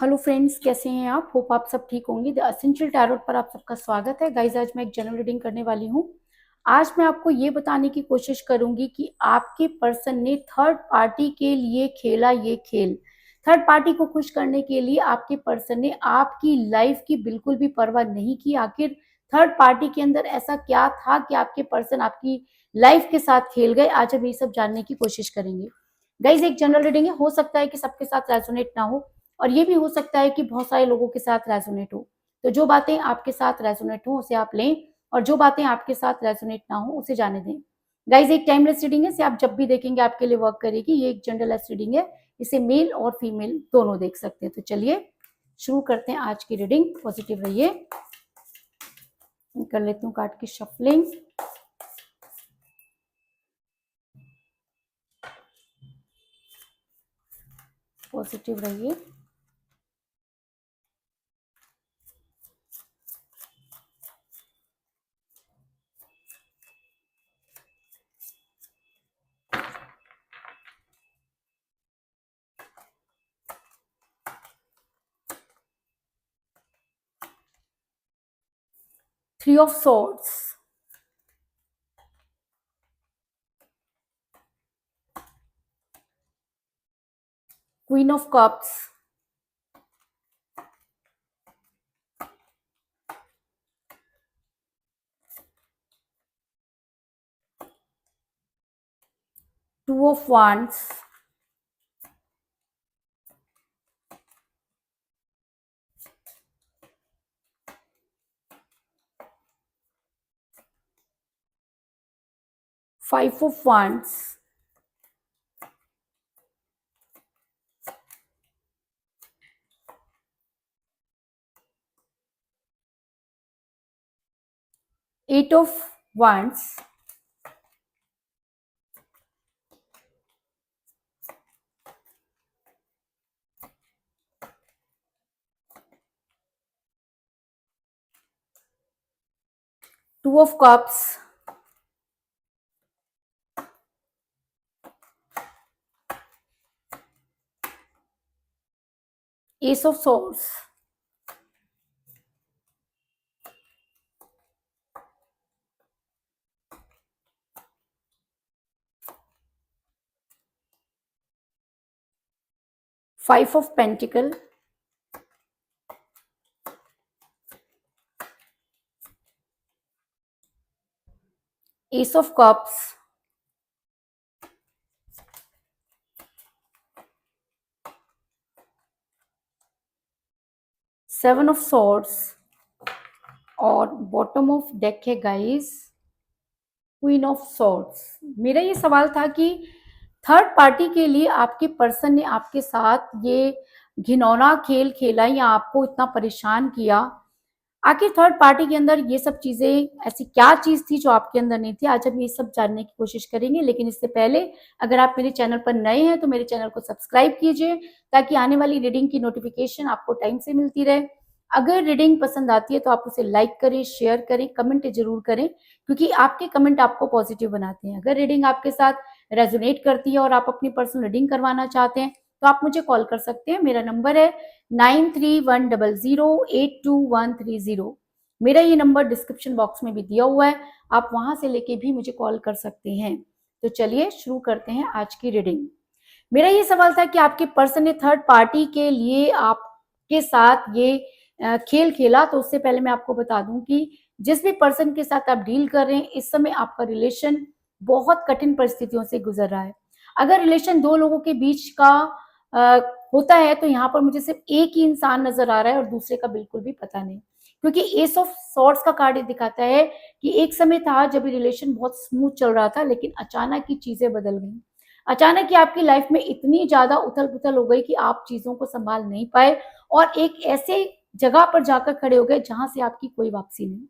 Hello friends, कैसे हैं आप? होप आप सब ठीक होंगे। द एसेंशियल टैरोट पर आप सबका स्वागत है। गाइज, आज मैं एक जनरल रीडिंग करने वाली हूँ। आज मैं आपको ये बताने की कोशिश करूंगी कि आपके पर्सन ने थर्ड पार्टी के लिए खेला ये खेल। थर्ड पार्टी को खुश करने के लिए आपके पर्सन ने आपकी लाइफ की बिल्कुल भी परवाह नहीं की। आखिर थर्ड पार्टी के अंदर ऐसा क्या था कि आपके पर्सन आपकी लाइफ के साथ खेल गए? आज हम ये सब जानने की कोशिश करेंगे। गाइज, एक जनरल रीडिंग है, हो सकता है कि सबके साथ रेजोनेट ना हो, और ये भी हो सकता है कि बहुत सारे लोगों के साथ रेजोनेट हो। तो जो बातें आपके साथ रेजोनेट हो उसे आप लें, और जो बातें आपके साथ रेजोनेट ना हो उसे जाने दें। गाइज, एक टाइमलेस रीडिंग है, इसे आप जब भी देखेंगे आपके लिए वर्क करेगी। ये एक जनरलेस रीडिंग है, इसे मेल और फीमेल दोनों देख सकते हैं। तो चलिए शुरू करते हैं आज की रीडिंग। पॉजिटिव रहिए। कर लेती हूँ कार्ड की शफलिंग। पॉजिटिव रहिए। Three of swords, queen of cups, two of wands, five of wands, eight of wands, two of cups, ace of swords, five of pentacle, ace of cups, seven of swords, और bottom of deck है guys queen of swords। मेरा ये सवाल था कि third party के लिए आपके पर्सन ने आपके साथ ये घिनौना खेल खेला या आपको इतना परेशान किया। आखिर थर्ड पार्टी के अंदर ये सब चीजें, ऐसी क्या चीज थी जो आपके अंदर नहीं थी? आज हम ये सब जानने की कोशिश करेंगे, लेकिन इससे पहले अगर आप मेरे चैनल पर नए हैं तो मेरे चैनल को सब्सक्राइब कीजिए, ताकि आने वाली रीडिंग की नोटिफिकेशन आपको टाइम से मिलती रहे। अगर रीडिंग पसंद आती है तो आप उसे लाइक करें, शेयर करें, कमेंट जरूर करें, क्योंकि आपके कमेंट आपको पॉजिटिव बनाते हैं। अगर रीडिंग आपके साथ रेजोनेट करती है और आप अपनी पर्सनल रीडिंग करवाना चाहते हैं तो आप मुझे कॉल कर सकते हैं। मेरा नंबर है 9310082130। मेरा ये नंबर डिस्क्रिप्शन बॉक्स में भी दिया हुआ है, आप वहां से लेके भी मुझे कॉल कर सकते हैं। तो चलिए शुरू करते हैं आज की रीडिंग। मेरा ये सवाल था कि आपके पर्सन ने थर्ड पार्टी के लिए आपके साथ ये खेल खेला। तो उससे पहले मैं आपको बता दूं कि जिस भी पर्सन के साथ आप डील कर रहे हैं, इस समय आपका रिलेशन बहुत कठिन परिस्थितियों से गुजर रहा है। अगर रिलेशन दो लोगों के बीच का अ, होता है तो यहाँ पर मुझे सिर्फ एक ही इंसान नजर आ रहा है और दूसरे का बिल्कुल भी पता नहीं, क्योंकि एस ऑफ सॉर्ड्स का कार्ड दिखाता है कि एक समय था जब रिलेशन बहुत स्मूथ चल रहा था, लेकिन अचानक ही चीजें बदल गई। अचानक ही आपकी लाइफ में इतनी ज्यादा उथल पुथल हो गई कि आप चीजों को संभाल नहीं पाए और एक ऐसे जगह पर जाकर खड़े हो गए जहां से आपकी कोई वापसी नहीं,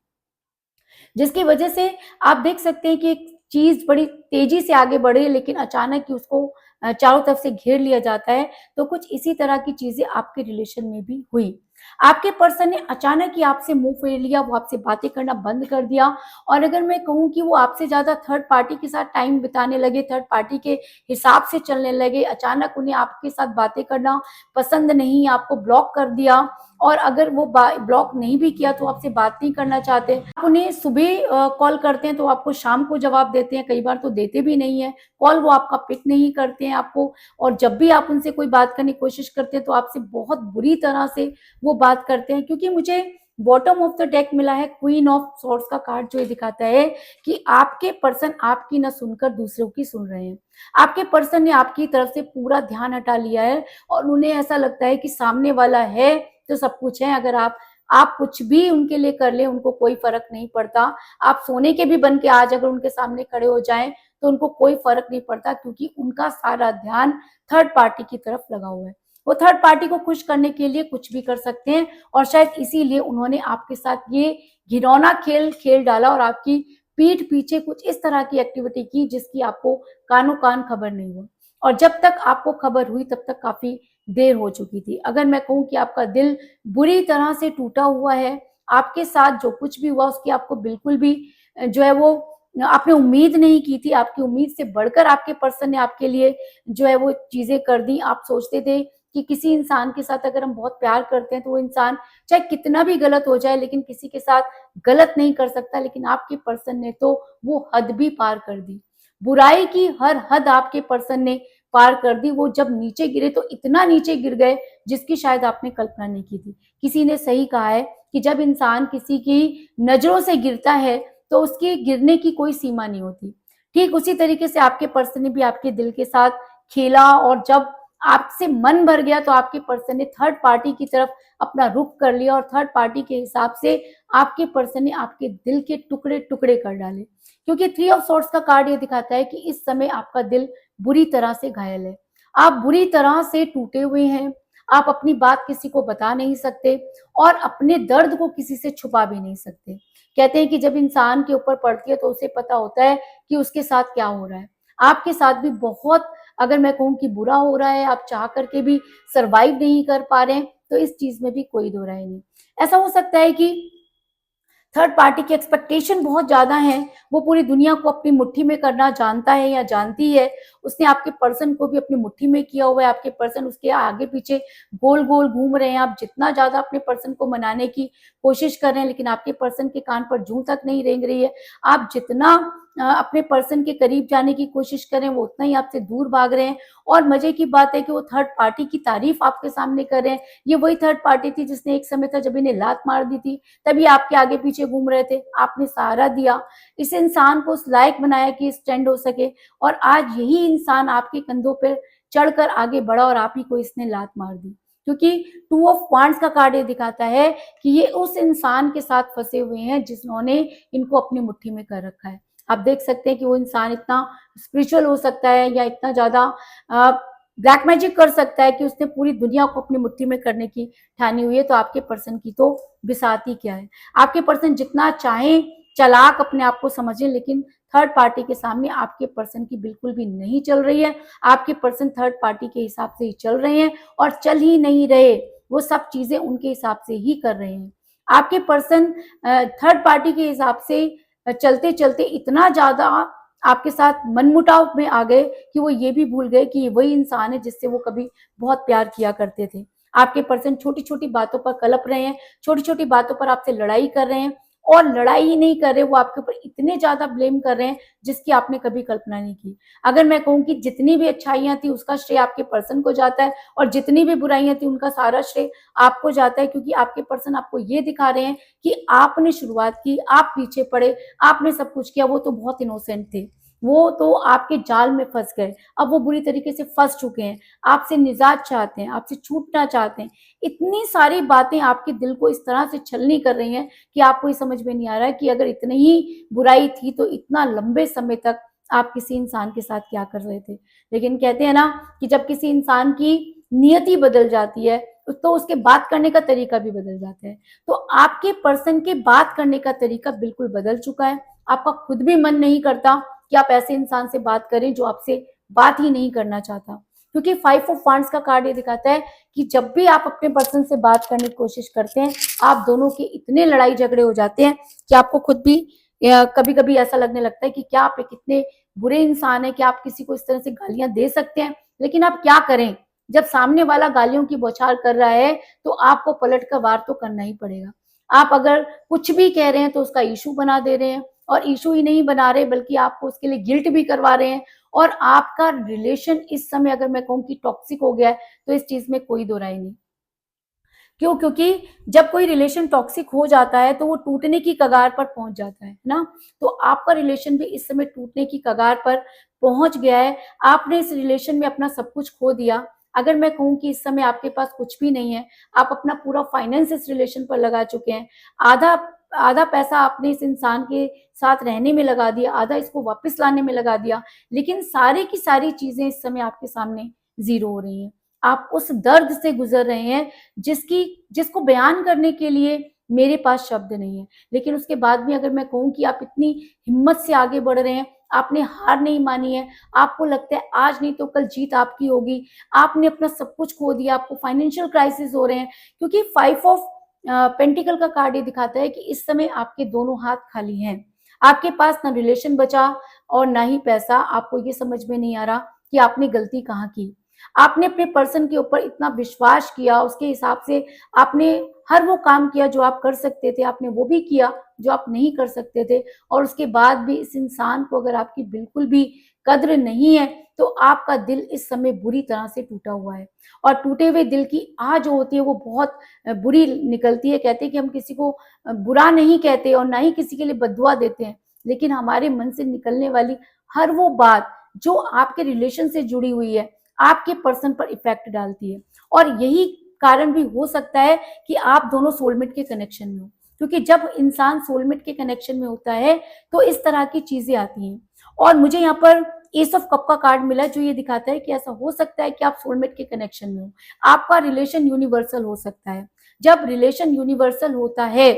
जिसकी वजह से आप देख सकते हैं कि एक चीज बड़ी तेजी से आगे बढ़े, लेकिन अचानक ही उसको चारों तरफ से घेर लिया जाता है। तो कुछ इसी तरह की चीजें आपके रिलेशन में भी हुई। आपके पर्सन ने अचानक ही आपसे मुंह फेर लिया, वो आपसे बातें करना बंद कर दिया। और अगर मैं कहूँ कि वो आपसे ज़्यादा थर्ड पार्टी के साथ टाइम बिताने लगे, थर्ड पार्टी के हिसाब से चलने लगे, अचानक उन्हें आपके साथ बातें करना पसंद नहीं, आपको ब्लॉक कर दिया। और अगर वो ब्लॉक नहीं भी किया तो आपसे बात नहीं करना चाहते, आप उन्हें सुबह कॉल करते हैं तो आपको शाम को जवाब देते हैं, कई बार तो देते भी नहीं है कॉल, वो आपका पिक नहीं करते हैं आपको। और जब भी आप उनसे कोई बात करने की कोशिश करते हैं तो आपसे बहुत बुरी तरह से वो बात करते हैं। क्योंकि मुझे बॉटम ऑफ द डेक मिला है क्वीन ऑफ सॉर्ड्स का कार्ड, जो ये दिखाता है कि आपके पर्सन आपकी न सुनकर दूसरों की सुन रहे हैं। आपके पर्सन ने आपकी तरफ से पूरा ध्यान हटा लिया है और उन्हें ऐसा लगता है कि सामने वाला है तो सब कुछ है। अगर आप कुछ भी उनके लिए कर ले, उनको कोई फर्क नहीं पड़ता। आप सोने के भी बन के आज अगर उनके सामने खड़े हो जाएं तो उनको कोई फर्क नहीं पड़ता, क्योंकि उनका सारा ध्यान थर्ड पार्टी की तरफ लगा हुआ है। वो थर्ड पार्टी को खुश करने के लिए कुछ भी कर सकते हैं और शायद इसीलिए उन्होंने आपके साथ ये घिनौना खेल खेल डाला और आपकी पीठ पीछे कुछ इस तरह की एक्टिविटी की जिसकी आपको कानो कान खबर नहीं हुई। और जब तक आपको खबर हुई तब तक काफी देर हो चुकी थी। अगर मैं कहूँ कि आपका दिल बुरी तरह से टूटा हुआ है, आपके साथ जो कुछ भी हुआ उसकी आपको बिल्कुल भी जो है वो आपने उम्मीद नहीं की थी, आपकी उम्मीद से बढ़कर आपके पर्सन ने आपके लिए जो है वो चीजें कर दी। आप सोचते थे कि किसी इंसान के साथ अगर हम बहुत प्यार करते हैं तो वो इंसान चाहे कितना भी गलत हो जाए लेकिन किसी के साथ गलत नहीं कर सकता, लेकिन आपके पर्सन ने तो वो हद भी पार कर दी। बुराई की हर हद आपके पर्सन ने पार कर दी। वो जब नीचे गिरे तो इतना नीचे गिर गए जिसकी शायद आपने कल्पना नहीं की थी। किसी ने सही कहा है कि जब इंसान किसी की नजरों से गिरता है तो उसके गिरने की कोई सीमा नहीं होती। ठीक उसी तरीके से आपके पर्सन ने भी आपके दिल के साथ खेला और जब आपसे मन भर गया तो आपके पर्सन ने थर्ड पार्टी की तरफ अपना रुख कर लिया और थर्ड पार्टी के हिसाब से आपके पर्सन ने आपके दिल के टुकड़े टुकड़े कर डाले। क्योंकि थ्री ऑफ सोर्ड्स का कार्ड ये दिखाता है कि इस समय आपका दिल बुरी तरह से घायल है, आप बुरी तरह से टूटे हुए हैं, आप अपनी बात किसी को बता नहीं सकते और अपने दर्द को किसी से छुपा भी नहीं सकते। कहते हैं कि जब इंसान के ऊपर पड़ती है तो उसे पता होता है कि उसके साथ क्या हो रहा है। आपके साथ भी बहुत, अगर मैं कहूँ कि बुरा हो रहा है, आप चाह करके भी सर्वाइव नहीं कर पा रहे हैं, तो इस चीज में भी कोई दो राय नहीं। ऐसा हो सकता है कि थर्ड पार्टी की एक्सपेक्टेशन बहुत ज्यादा है, वो पूरी दुनिया को अपनी मुट्ठी में करना जानता है या जानती है। उसने आपके पर्सन को भी अपनी मुट्ठी में किया हुआ है, आपके पर्सन उसके आगे पीछे गोल गोल घूम रहे हैं। आप जितना ज्यादा अपने पर्सन को मनाने की कोशिश कर रहे हैं लेकिन आपके पर्सन के कान पर जूं तक नहीं रेंग रही है। आप जितना अपने पर्सन के करीब जाने की कोशिश करें वो उतना ही आपसे दूर भाग रहे हैं। और मजे की बात है कि वो थर्ड पार्टी की तारीफ आपके सामने कर रहे हैं। ये वही थर्ड पार्टी थी जिसने एक समय था जब इन्हें लात मार दी थी, तभी आपके आगे पीछे घूम रहे थे, आपने सहारा दिया, इस इंसान को उस लायक बनाया कि स्टैंड हो सके। और आज यही इंसान आपके कंधों पर चढ़कर आगे बढ़ा और आप ही को इसने लात मार दी। क्योंकि टू ऑफ वांड्स का कार्ड ये दिखाता है कि ये उस इंसान के साथ फंसे हुए हैं जिन्होंने इनको अपनी मुट्ठी में कर रखा है। आप देख सकते हैं कि वो इंसान इतना स्पिरिचुअल हो सकता है या इतना ज्यादा ब्लैक मैजिक कर सकता है कि उसने पूरी दुनिया को अपनी मुट्ठी में करने की ठानी हुई है। तो आपके पर्सन की तो बिसाती क्या है। आपके पर्सन जितना चाहे चालाक अपने आप को समझें, लेकिन थर्ड पार्टी के सामने आपके पर्सन की बिल्कुल भी नहीं चल रही है। आपके पर्सन थर्ड पार्टी के हिसाब से ही चल रहे हैं और चल ही नहीं रहे, वो सब चीजें उनके हिसाब से ही कर रहे हैं। आपके पर्सन थर्ड पार्टी के हिसाब से चलते चलते इतना ज्यादा आपके साथ मनमुटाव में आ गए कि वो ये भी भूल गए कि ये वही इंसान है जिससे वो कभी बहुत प्यार किया करते थे। आपके पर्सन छोटी छोटी बातों पर कलप रहे हैं, छोटी छोटी बातों पर आपसे लड़ाई कर रहे हैं। और लड़ाई ही नहीं कर रहे, वो आपके ऊपर इतने ज्यादा ब्लेम कर रहे हैं जिसकी आपने कभी कल्पना नहीं की। अगर मैं कहूँ कि जितनी भी अच्छाइयां थी उसका श्रेय आपके पर्सन को जाता है और जितनी भी बुराइयां थी उनका सारा श्रेय आपको जाता है। क्योंकि आपके पर्सन आपको ये दिखा रहे हैं कि आपने शुरुआत की, आप पीछे पड़े, आपने सब कुछ किया, वो तो बहुत इनोसेंट थे, वो तो आपके जाल में फंस गए। अब वो बुरी तरीके से फंस चुके हैं, आपसे निजात चाहते हैं, आपसे छूटना चाहते हैं। इतनी सारी बातें आपके दिल को इस तरह से छलनी कर रही हैं कि आपको ये समझ में नहीं आ रहा है कि अगर इतनी ही बुराई थी तो इतना लंबे समय तक आप किसी इंसान के साथ क्या कर रहे थे। लेकिन कहते हैं ना कि जब किसी इंसान की नियति बदल जाती है तो उसके बात करने का तरीका भी बदल जाता है। तो आपके पर्सन के बात करने का तरीका बिल्कुल बदल चुका है। आपका खुद भी मन नहीं करता कि आप ऐसे इंसान से बात करें जो आपसे बात ही नहीं करना चाहता। क्योंकि 5 ऑफ वांड्स का कार्ड ये दिखाता है कि जब भी आप अपने पर्सन से बात करने की कोशिश करते हैं, आप दोनों के इतने लड़ाई झगड़े हो जाते हैं कि आपको खुद भी कभी कभी ऐसा लगने लगता है कि क्या आप कितने बुरे इंसान हैं कि आप किसी को इस तरह से गालियां दे सकते हैं। लेकिन आप क्या करें, जब सामने वाला गालियों की बौछार कर रहा है तो आपको पलट कर वार तो करना ही पड़ेगा। आप अगर कुछ भी कह रहे हैं तो उसका इशू बना दे रहे हैं, और इशू ही नहीं बना रहे बल्कि आपको उसके लिए गिल्ट भी करवा रहे हैं। और आपका रिलेशन इस समय अगर मैं कहूँ कि टॉक्सिक हो गया है, तो इस चीज में कोई दो राय नहीं। क्यों? क्योंकि जब कोई रिलेशन टॉक्सिक हो जाता है तो वो टूटने की कगार पर पहुंच जाता है ना। तो आपका रिलेशन भी इस समय टूटने की कगार पर पहुंच गया है। आपने इस रिलेशन में अपना सब कुछ खो दिया। अगर मैं कहूँ कि इस समय आपके पास कुछ भी नहीं है, आप अपना पूरा फाइनेंस इस रिलेशन पर लगा चुके हैं। आधा आधा पैसा आपने इस इंसान के साथ रहने में लगा दिया, आधा इसको वापस लाने में लगा दिया, लेकिन सारी की सारी चीजें इस समय आपके सामने जीरो हो रही हैं। आप उस दर्द से गुजर रहे हैं जिसको बयान करने के लिए मेरे पास शब्द नहीं है। लेकिन उसके बाद भी अगर मैं कहूँ कि आप इतनी हिम्मत से आगे बढ़ रहे हैं, आपने हार नहीं मानी है, आपको लगता है आज नहीं तो कल जीत आपकी होगी, आपने अपना सब कुछ खो दिया, आपको फाइनेंशियल क्राइसिस हो रहे हैं। क्योंकि 5 ऑफ पेंटिकल का कार्ड ये दिखाता है कि इस समय आपके दोनों हाथ खाली हैं। आपके पास ना रिलेशन बचा और ना ही पैसा। आपको ये समझ में नहीं आ रहा कि आपने गलती कहाँ की। आपने अपने पर्सन के ऊपर इतना विश्वास किया, उसके हिसाब से आपने हर वो काम किया जो आप कर सकते थे, आपने वो भी किया जो आप नहीं कर सकते थे। और उसके बाद भी इस इंसान को अगर आपकी बिल्कुल भी कद्र नहीं है, तो आपका दिल इस समय बुरी तरह से टूटा हुआ है। और टूटे हुए दिल की आह जो होती है वो बहुत बुरी निकलती है। कहते हैं कि हम किसी को बुरा नहीं कहते और ना ही किसी के लिए बददुआ देते हैं, लेकिन हमारे मन से निकलने वाली हर वो बात जो आपके रिलेशन से जुड़ी हुई है, आपके पर्सन पर इफेक्ट डालती है। और यही कारण भी हो सकता है कि आप दोनों सोलमेट के कनेक्शन में हो। क्योंकि जब इंसान सोलमेट के कनेक्शन में होता है तो इस तरह की चीजें आती हैं। और मुझे यहाँ पर एस ऑफ कप का कार्ड मिला जो ये दिखाता है कि ऐसा हो सकता है कि आप सोलमेट के कनेक्शन में हो। आपका रिलेशन यूनिवर्सल हो सकता है। जब रिलेशन यूनिवर्सल होता है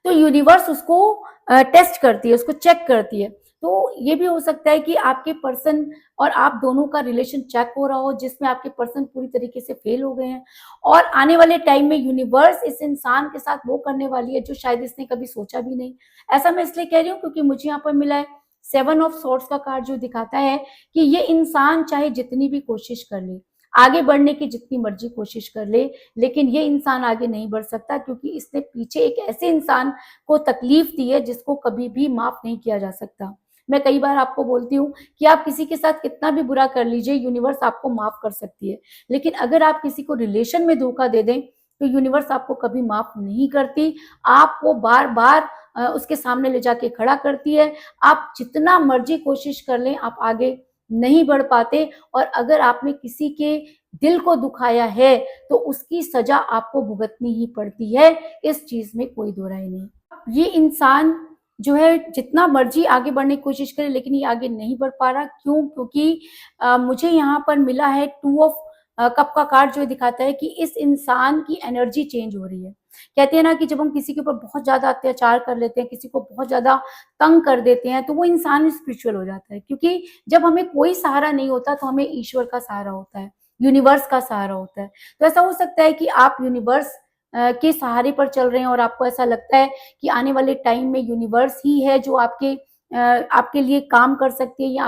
तो यूनिवर्स उसको टेस्ट करती है, उसको चेक करती है। तो ये भी हो सकता है कि आपके पर्सन और आप दोनों का रिलेशन चेक हो रहा हो जिसमें आपके पर्सन पूरी तरीके से फेल हो गए हैं, और आने वाले टाइम में यूनिवर्स इस इंसान के साथ वो करने वाली है जो शायद इसने कभी सोचा भी नहीं। ऐसा मैं इसलिए कह रही हूँ क्योंकि मुझे यहाँ पर मिला है 7 ऑफ सोर्ड्स का कार्ड जो दिखाता है कि ये इंसान चाहे जितनी भी कोशिश कर ले, आगे बढ़ने की जितनी मर्जी कोशिश कर ले, लेकिन ये इंसान आगे नहीं बढ़ सकता क्योंकि इसने पीछे एक ऐसे इंसान को तकलीफ दी है जिसको कभी भी माफ नहीं किया जा सकता। मैं कई बार आपको बोलती हूँ कि आप किसी के साथ कितना भी बुरा कर लीजिए, यूनिवर्स आपको माफ कर सकती है। लेकिन अगर आप किसी को रिलेशन में धोखा दे दें तो यूनिवर्स आपको कभी माफ नहीं करती। आपको बार बार उसके सामने ले जाके खड़ा करती है। आप जितना मर्जी कोशिश कर लें, आप आगे नहीं बढ़ पाते। और अगर आपने किसी के दिल को दुखाया है तो उसकी सजा आपको भुगतनी ही पड़ती है। इस चीज में कोई दो राय नहीं। ये इंसान जो है जितना मर्जी आगे बढ़ने की कोशिश करे लेकिन ये आगे नहीं बढ़ पा रहा। क्यों? क्योंकि मुझे यहाँ पर मिला है 2 ऑफ कप का कार्ड जो दिखाता है कि इस इंसान की एनर्जी चेंज हो रही है। कहते हैं ना कि जब हम किसी के ऊपर बहुत ज्यादा अत्याचार कर लेते हैं, किसी को बहुत ज्यादा तंग कर देते हैं, तो वो इंसान स्पिरिचुअल हो जाता है। क्योंकि जब हमें कोई सहारा नहीं होता तो हमें ईश्वर का सहारा होता है, यूनिवर्स का सहारा होता है। तो ऐसा हो सकता है कि आप यूनिवर्स के सहारे पर चल रहे हैं और आपको ऐसा लगता है कि आने वाले टाइम में यूनिवर्स ही है जो आपके लिए काम कर सकती है या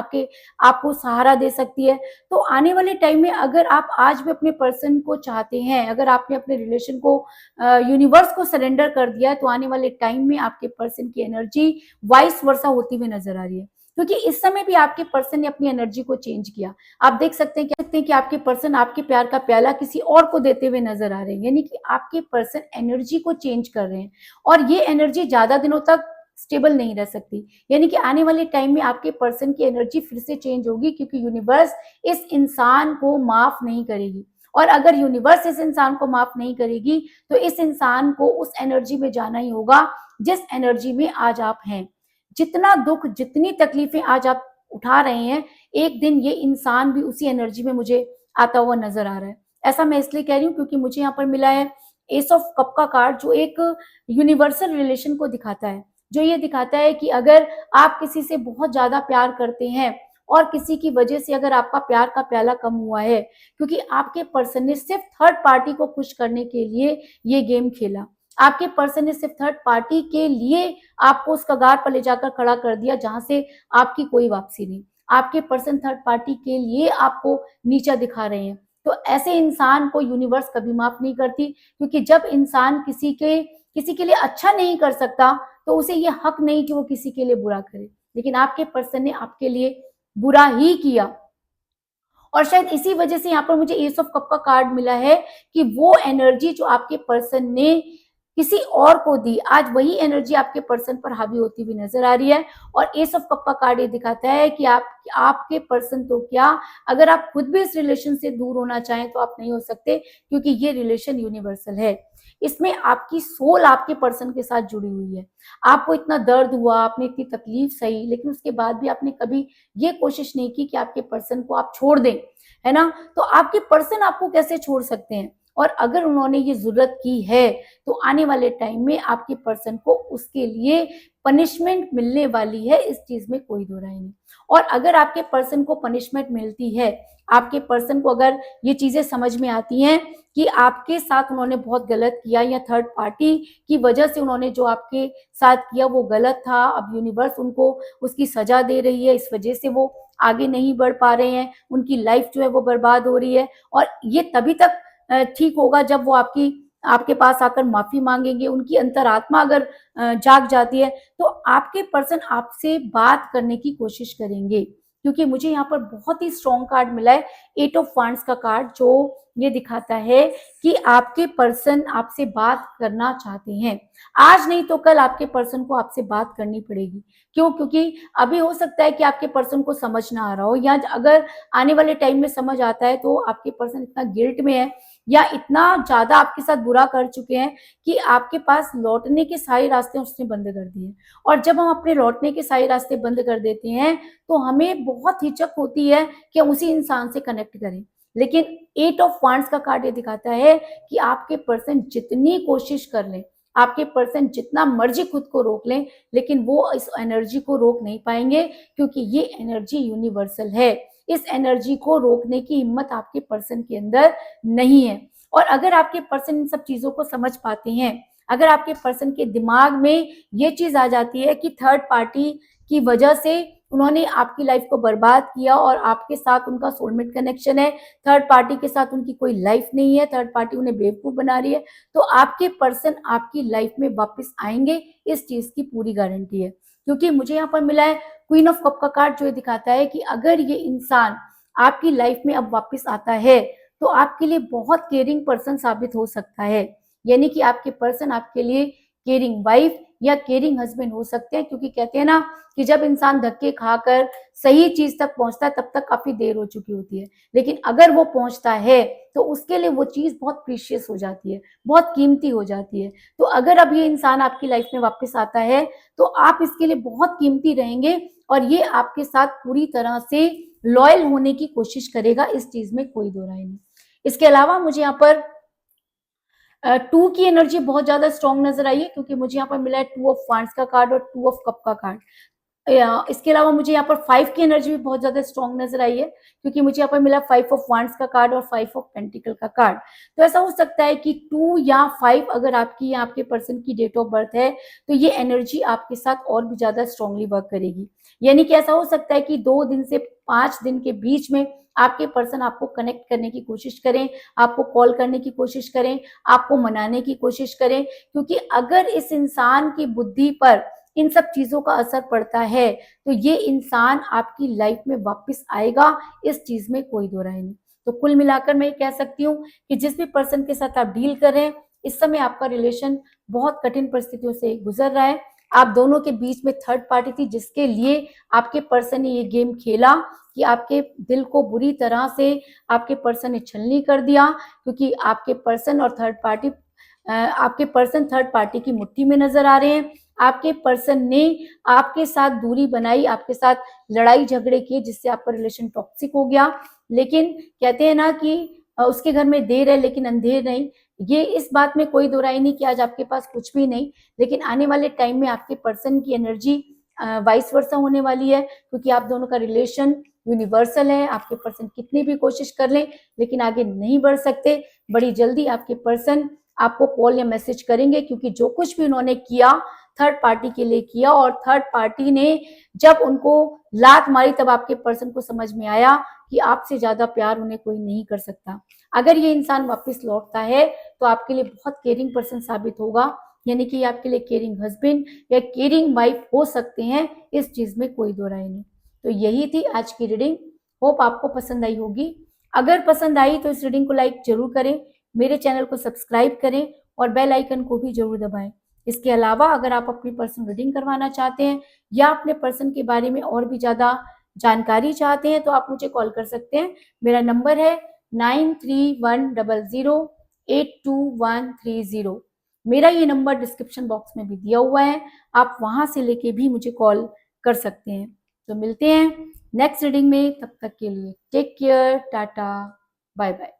आपको सहारा दे सकती है। तो आने वाले टाइम में अगर आप आज भी अपने पर्सन को चाहते हैं, अगर आपने अपने रिलेशन को यूनिवर्स को सरेंडर कर दिया है, तो आने वाले टाइम में आपके पर्सन की एनर्जी वाइस वर्सा होती हुई नजर आ रही है। क्योंकि इस समय भी आपके पर्सन ने अपनी एनर्जी को चेंज किया। आप देख सकते हैं कि आपके पर्सन आपके प्यार का प्याला किसी और को देते हुए नजर आ रहे हैं। यानी कि आपके पर्सन एनर्जी को चेंज कर रहे हैं और ये एनर्जी ज्यादा दिनों तक स्टेबल नहीं रह सकती। यानी कि आने वाले टाइम में आपके पर्सन की एनर्जी फिर से चेंज होगी क्योंकि यूनिवर्स इस इंसान को माफ नहीं करेगी। और अगर यूनिवर्स इस इंसान को माफ नहीं करेगी तो इस इंसान को उस एनर्जी में जाना ही होगा जिस एनर्जी में आज आप हैं। जितना दुख, जितनी तकलीफें आज आप उठा रहे हैं, एक दिन ये इंसान भी उसी एनर्जी में मुझे आता हुआ नजर आ रहा है। ऐसा मैं इसलिए कह रही हूँ क्योंकि मुझे यहाँ पर मिला है एस ऑफ कप का कार्ड जो एक यूनिवर्सल रिलेशन को दिखाता है। जो ये दिखाता है कि अगर आप किसी से बहुत ज्यादा प्यार करते हैं और किसी की वजह से अगर आपका प्यार का प्याला कम हुआ है, क्योंकि आपके पर्सन ने सिर्फ थर्ड पार्टी को खुश करने के लिए ये गेम खेला। आपके पर्सन ने सिर्फ थर्ड पार्टी के लिए आपको उस कगार पर ले जाकर खड़ा कर दिया जहां से आपकी कोई वापसी नहीं। आपके पर्सन थर्ड पार्टी के लिए आपको नीचा दिखा रहे हैं। तो ऐसे इंसान को यूनिवर्स कभी माफ नहीं करती, क्योंकि जब इंसान किसी के लिए अच्छा नहीं कर सकता तो उसे ये हक नहीं कि वो किसी के लिए बुरा करे। लेकिन आपके पर्सन ने आपके लिए बुरा ही किया, और शायद इसी वजह से यहाँ पर मुझे एस ऑफ कप का कार्ड मिला है कि वो एनर्जी जो आपके पर्सन ने किसी और को दी, आज वही एनर्जी आपके पर्सन पर हावी होती हुई नजर आ रही है। और एस ऑफ कप का कार्ड ये दिखाता है कि आपके पर्सन तो क्या, अगर आप खुद भी इस रिलेशन से दूर होना चाहें तो आप नहीं हो सकते, क्योंकि ये रिलेशन यूनिवर्सल है। इसमें आपकी सोल आपके पर्सन के साथ जुड़ी हुई है। आपको इतना दर्द हुआ, आपने इतनी तकलीफ सही, लेकिन उसके बाद भी आपने कभी ये कोशिश नहीं की कि आपके पर्सन को आप छोड़ दें, है ना। तो आपके पर्सन आपको कैसे छोड़ सकते हैं, और अगर उन्होंने ये जरूरत की है तो आने वाले टाइम में आपके पर्सन को उसके लिए पनिशमेंट मिलने वाली है, इस चीज में कोई दो राय नहीं। और अगर आपके पर्सन को पनिशमेंट मिलती है, आपके पर्सन को अगर ये चीजें समझ में आती हैं कि आपके साथ उन्होंने बहुत गलत किया या थर्ड पार्टी की वजह से उन्होंने जो आपके साथ किया वो गलत था, अब यूनिवर्स उनको उसकी सजा दे रही है, इस वजह से वो आगे नहीं बढ़ पा रहे हैं, उनकी लाइफ जो है वो बर्बाद हो रही है, और ये तभी तक ठीक होगा जब वो आपके पास आकर माफी मांगेंगे। उनकी अंतरात्मा अगर जाग जाती है तो आपके पर्सन आपसे बात करने की कोशिश करेंगे, क्योंकि मुझे यहाँ पर बहुत ही स्ट्रॉन्ग कार्ड मिला है, एट ऑफ वांड्स का कार्ड, जो ये दिखाता है कि आपके पर्सन आपसे बात करना चाहते हैं। आज नहीं तो कल आपके पर्सन को आपसे बात करनी पड़ेगी। क्यों? क्योंकि अभी हो सकता है कि आपके पर्सन को समझ ना आ रहा हो, या अगर आने वाले टाइम में समझ आता है तो आपके पर्सन इतना गिल्ट में है या इतना ज्यादा आपके साथ बुरा कर चुके हैं कि आपके पास लौटने के सारे रास्ते उसने बंद कर दिए। और जब हम अपने लौटने के सारे रास्ते बंद कर देते हैं तो हमें बहुत हिचक होती है कि हम उसी इंसान से कनेक्ट करें। लेकिन एट ऑफ वांड्स का कार्ड ये दिखाता है कि आपके पर्सन जितनी कोशिश कर लें, आपके पर्सन जितना मर्जी खुद को रोक लें, लेकिन वो इस एनर्जी को रोक नहीं पाएंगे, क्योंकि ये एनर्जी यूनिवर्सल है। इस एनर्जी को रोकने की हिम्मत आपके पर्सन के अंदर नहीं है। और अगर आपके पर्सन इन सब चीजों को समझ पाते हैं, अगर आपके पर्सन के दिमाग में ये चीज आ जाती है कि थर्ड पार्टी की वजह से उन्होंने आपकी लाइफ को बर्बाद किया और आपके साथ उनका सोलमेट कनेक्शन है, थर्ड पार्टी के साथ उनकी कोई लाइफ नहीं है, थर्ड पार्टी उन्हें बेवकूफ बना रही है, तो आपके पर्सन आपकी लाइफ में वापस आएंगे, इस चीज की पूरी गारंटी है। क्योंकि मुझे यहाँ पर मिला है क्वीन ऑफ कप का कार्ड, जो ये दिखाता है कि अगर ये इंसान आपकी लाइफ में अब वापस आता है तो आपके लिए बहुत केयरिंग पर्सन साबित हो सकता है। यानी कि आपके पर्सन आपके लिए केयरिंग वाइफ या केयरिंग हस्बैंड हो सकते हैं, क्योंकि कहते हैं ना कि जब इंसान धक्के खाकर सही चीज तक पहुंचता है तब तक काफी देर हो चुकी होती है, लेकिन अगर वो पहुंचता है तो उसके लिए वो चीज बहुत प्रीशियस हो जाती है, बहुत कीमती हो जाती है। तो अगर अब ये इंसान आपकी लाइफ में वापस आता है तो आप इसके लिए बहुत कीमती रहेंगे, और ये आपके साथ पूरी तरह से लॉयल होने की कोशिश करेगा, इस चीज में कोई दो राय नहीं। इसके अलावा मुझे यहाँ पर टू की एनर्जी बहुत ज्यादा स्ट्रॉन्ग नजर आई है, क्योंकि मुझे यहाँ पर मिला है टू ऑफ वांड्स का कार्ड और टू ऑफ कप का कार्ड। इसके अलावा मुझे यहाँ पर 5 की एनर्जी भी बहुत ज्यादा स्ट्रॉन्ग नजर आई है, क्योंकि मुझे यहाँ पर मिला 5 ऑफ वांड्स का कार्ड और 5 ऑफ पेंटिकल का कार्ड। तो ऐसा हो सकता है कि 2 या 5 अगर आपकी या आपके पर्सन की डेट ऑफ बर्थ है तो ये एनर्जी आपके साथ और भी ज्यादा स्ट्रांगली वर्क करेगी। यानी कि ऐसा हो सकता है कि 2 दिन से 5 दिन के बीच में आपके पर्सन आपको कनेक्ट करने की कोशिश करें, आपको कॉल करने की कोशिश करें, आपको मनाने की कोशिश करें, क्योंकि अगर इस इंसान की बुद्धि पर इन सब चीजों का असर पड़ता है तो ये इंसान आपकी लाइफ में वापस आएगा, इस चीज में कोई दो राय नहीं। तो कुल मिलाकर मैं ये कह सकती हूँ कि जिस भी पर्सन के साथ आप डील कर रहे हैं, इस समय आपका रिलेशन बहुत कठिन परिस्थितियों से गुजर रहा है। आप दोनों के बीच में थर्ड पार्टी थी जिसके लिए आपके पर्सन ने ये गेम खेला कि आपके दिल को बुरी तरह से आपके पर्सन ने छलनी कर दिया, क्योंकि आपके पर्सन और थर्ड पार्टी आपके पर्सन थर्ड पार्टी की मुट्ठी में नजर आ रहे हैं। आपके पर्सन ने आपके साथ दूरी बनाई, आपके साथ लड़ाई झगड़े किए, जिससे आपका रिलेशन टॉक्सिक हो गया। लेकिन कहते हैं ना कि उसके घर में देर है लेकिन अंधेर नहीं। ये इस बात में कोई दो राय नहीं कि आज आपके पास कुछ भी नहीं, लेकिन आने वाले टाइम में आपके पर्सन की एनर्जी वाइस वर्सा होने वाली है, क्योंकि आप दोनों का रिलेशन यूनिवर्सल है, आपके पर्सन कितनी भी कोशिश कर लें लेकिन आगे नहीं बढ़ सकते। बड़ी जल्दी आपके पर्सन आपको कॉल या मैसेज करेंगे, क्योंकि जो कुछ भी उन्होंने किया थर्ड पार्टी के लिए किया, और थर्ड पार्टी ने जब उनको लात मारी तब आपके पर्सन को समझ में आया कि आपसे ज्यादा प्यार उन्हें कोई नहीं कर सकता। अगर ये इंसान वापस लौटता है तो आपके लिए बहुत केयरिंग पर्सन साबित होगा, यानी कि आपके लिए केयरिंग हस्बैंड या केयरिंग वाइफ हो सकते हैं, इस चीज में कोई दो राय नहीं। तो यही थी आज की रीडिंग। होप आपको पसंद आई होगी। अगर पसंद आई तो इस रीडिंग को लाइक जरूर करें, मेरे चैनल को सब्सक्राइब करें और बेल आइकन को भी जरूर दबाएं। इसके अलावा अगर आप अपनी पर्सन रीडिंग करवाना चाहते हैं या अपने पर्सन के बारे में और भी ज्यादा जानकारी चाहते हैं तो आप मुझे कॉल कर सकते हैं। मेरा नंबर है 9310082130। मेरा ये नंबर डिस्क्रिप्शन बॉक्स में भी दिया हुआ है, आप वहां से लेके भी मुझे कॉल कर सकते हैं। तो मिलते हैं नेक्स्ट रीडिंग में, तब तक के लिए take care, tata, bye bye.